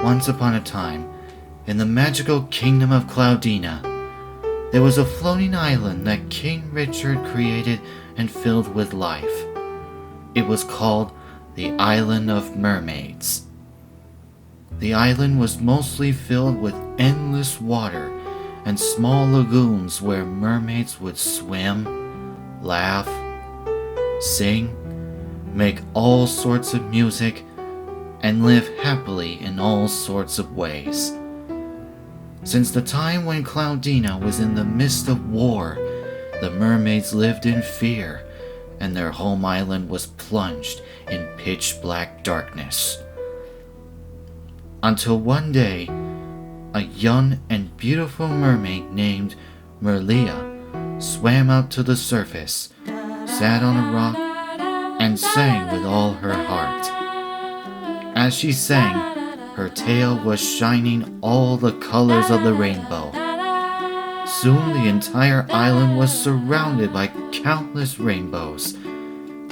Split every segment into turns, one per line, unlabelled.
Once upon a time, in the magical kingdom of Cloudina, there was a floating island that King Richard created and filled with life. It was called the Island of Mermaids. The island was mostly filled with endless water and small lagoons where mermaids would swim, laugh, sing, make all sorts of music, and live happily in all sorts of ways. Since the time when Cloudina was in the midst of war, the mermaids lived in fear, and their home island was plunged in pitch-black darkness. Until one day, a young and beautiful mermaid named Merlia swam out to the surface, sat on a rock, and sang with all her heart. As she sang, her tail was shining all the colors of the rainbow. Soon the entire island was surrounded by countless rainbows,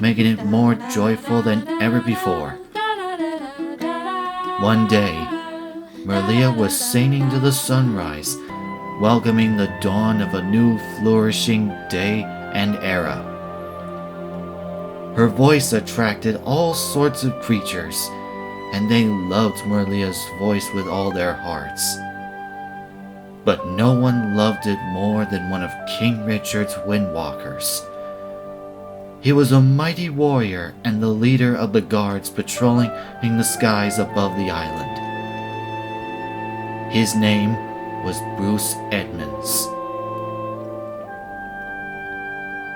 making it more joyful than ever before. One day, Merlia was singing to the sunrise, welcoming the dawn of a new flourishing day and era. Her voice attracted all sorts of creatures, and they loved Merlia's voice with all their hearts. But no one loved it more than one of King Richard's windwalkers. He was a mighty warrior and the leader of the guards patrolling in the skies above the island. His name was Bruce Edmonds.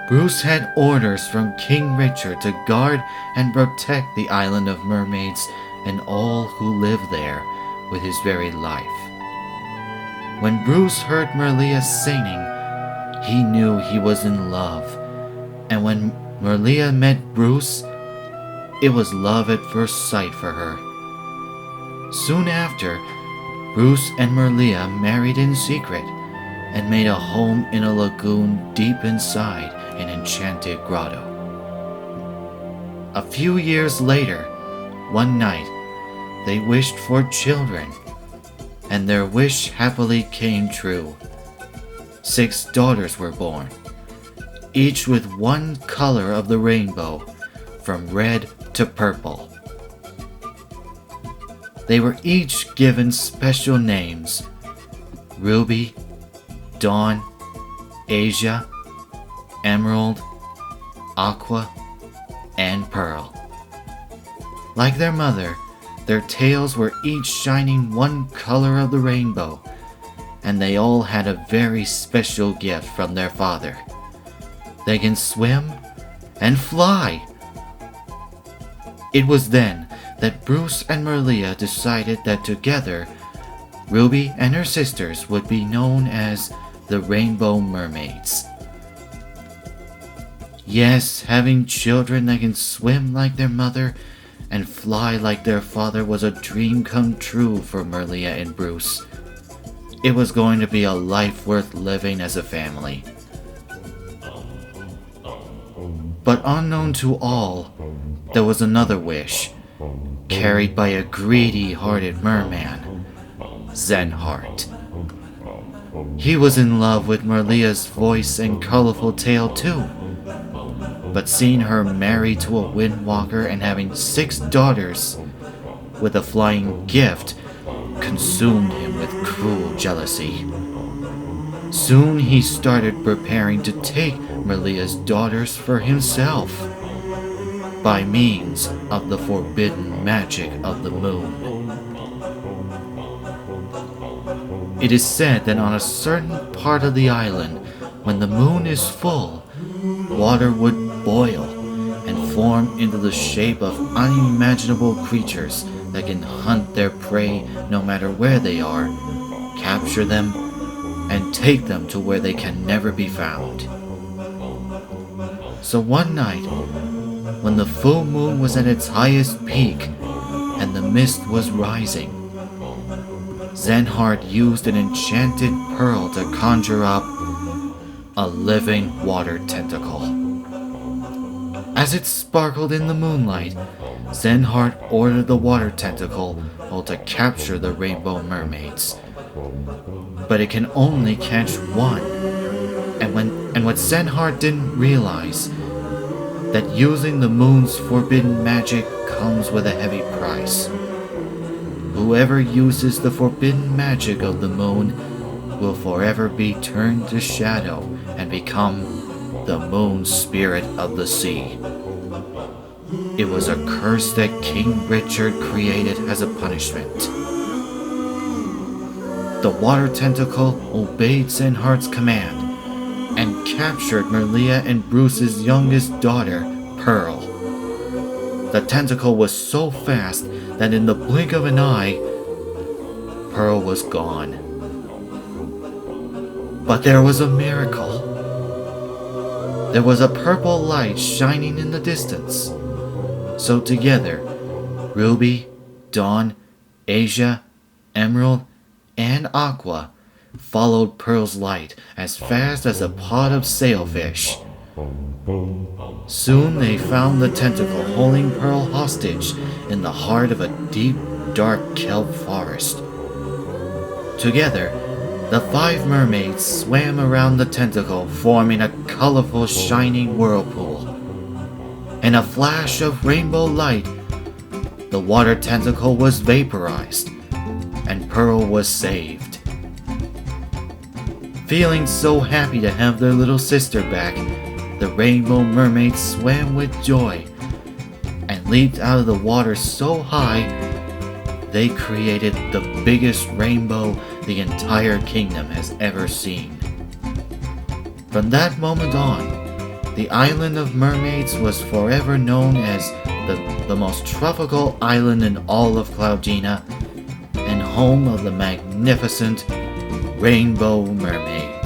Bruce had orders from King Richard to guard and protect the island of mermaids and all who lived there with his very life. When Bruce heard Merlia singing, he knew he was in love, and when Merlia met Bruce, it was love at first sight for her. Soon after, Bruce and Merlia married in secret and made a home in a lagoon deep inside an enchanted grotto. A few years later, one night, they wished for children, and their wish happily came true. 6 daughters were born, each with one color of the rainbow, from red to purple. They were each given special names: Ruby, Dawn, Asia, Emerald, Aqua, and Pearl. Like their mother, their tails were each shining one color of the rainbow, and they all had a very special gift from their father. They can swim and fly. It was then that Bruce and Merlia decided that together, Ruby and her sisters would be known as the Rainbow Mermaids. Yes, having children that can swim like their mother and fly like their father was a dream come true for Merlia and Bruce. It was going to be a life worth living as a family. But unknown to all, there was another wish, carried by a greedy-hearted merman, Zenhart. He was in love with Merlia's voice and colorful tail too, but seeing her married to a windwalker and having 6 daughters with a flying gift consumed him with cruel jealousy. Soon he started preparing to take Merlia's daughters for himself by means of the forbidden magic of the moon. It is said that on a certain part of the island, when the moon is full, water would boil and form into the shape of unimaginable creatures that can hunt their prey no matter where they are, capture them, and take them to where they can never be found. So one night, when the full moon was at its highest peak and the mist was rising, Zenhart used an enchanted pearl to conjure up a living water tentacle. As it sparkled in the moonlight, Zenhart ordered the water tentacle to capture the Rainbow Mermaids. But it can only catch one. And what Zenhart didn't realize, that using the moon's forbidden magic comes with a heavy price. Whoever uses the forbidden magic of the moon will forever be turned to shadow and become the moon spirit of the sea. It was a curse that King Richard created as a punishment. The water tentacle obeyed Zenhart's command and captured Merlia and Bruce's youngest daughter, Pearl. The tentacle was so fast that in the blink of an eye, Pearl was gone. But there was a miracle. There was a purple light shining in the distance. So together, Ruby, Dawn, Asia, Emerald, and Aqua followed Pearl's light as fast as a pod of sailfish. Soon they found the tentacle holding Pearl hostage in the heart of a deep, dark kelp forest. Together, the 5 mermaids swam around the tentacle, forming a colorful, shining whirlpool. In a flash of rainbow light, the water tentacle was vaporized, and Pearl was saved. Feeling so happy to have their little sister back, the Rainbow Mermaids swam with joy and leaped out of the water so high they created the biggest rainbow the entire kingdom has ever seen. From that moment on, the island of mermaids was forever known as the most tropical island in all of Cloudina and home of the magnificent Rainbow Mermaids.